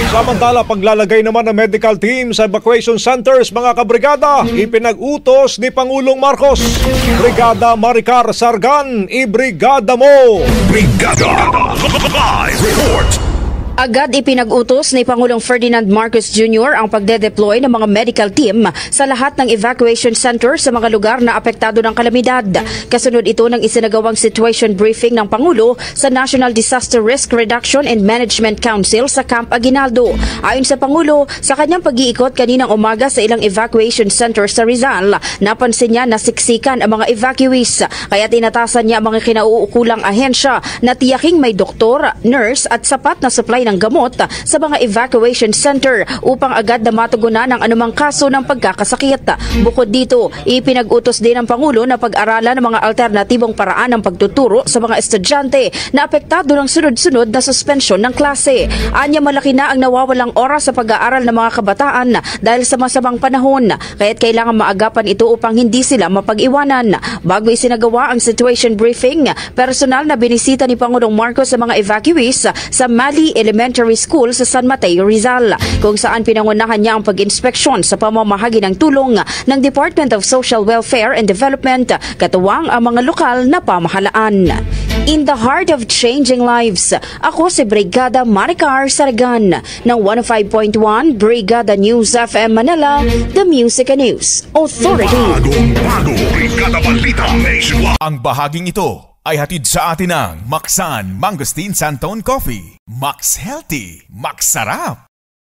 Samantala, paglalagay naman ng medical team sa evacuation centers, mga kabrigada, ipinag-utos ni Pangulong Marcos. Brigada Maricar Sargan, ibrigada mo! Brigada Live Report! Agad ipinag-utos ni Pangulong Ferdinand Marcos Jr. ang pagde-deploy ng mga medical team sa lahat ng evacuation center sa mga lugar na apektado ng kalamidad. Kasunod ito ng isinagawang situation briefing ng Pangulo sa National Disaster Risk Reduction and Management Council sa Camp Aguinaldo. Ayon sa Pangulo, sa kanyang pag-iikot kaninang umaga sa ilang evacuation center sa Rizal, napansin niya na siksikan ang mga evacuees. Kaya tinatasan niya ang mga kinauukulang ahensya na tiyaking may doktor, nurse at sapat na supply ng gamot sa mga evacuation center upang agad na matugunan ang anumang kaso ng pagkakasakit. Bukod dito, ipinag-utos din ng Pangulo na pag-aralan ng mga alternatibong paraan ng pagtuturo sa mga estudyante na apektado ng sunod-sunod na suspensyon ng klase. Anya, malaki na ang nawawalang oras sa pag-aaral ng mga kabataan dahil sa masamang panahon, kaya't kailangan maagapan ito upang hindi sila mapag-iwanan. Bago isinagawa ang situation briefing, personal na binisita ni Pangulong Marcos sa mga evacuees sa Mali Elementary School sa San Mateo, Rizal, kung saan pinangunahan niya ang pag-inspeksyon sa pamamahagi ng tulong ng Department of Social Welfare and Development, katuwang ang mga lokal na pamahalaan. In the heart of changing lives, ako si Brigada Maricar Sargan ng 105.1 Brigada News FM Manila, The Music and News Authority. Bago, Brigada Balita Nationwide. Ang bahaging ito ay hatid sa atin ng Maxan Mangosteen Santon Coffee. Max Healthy, Max Sarap.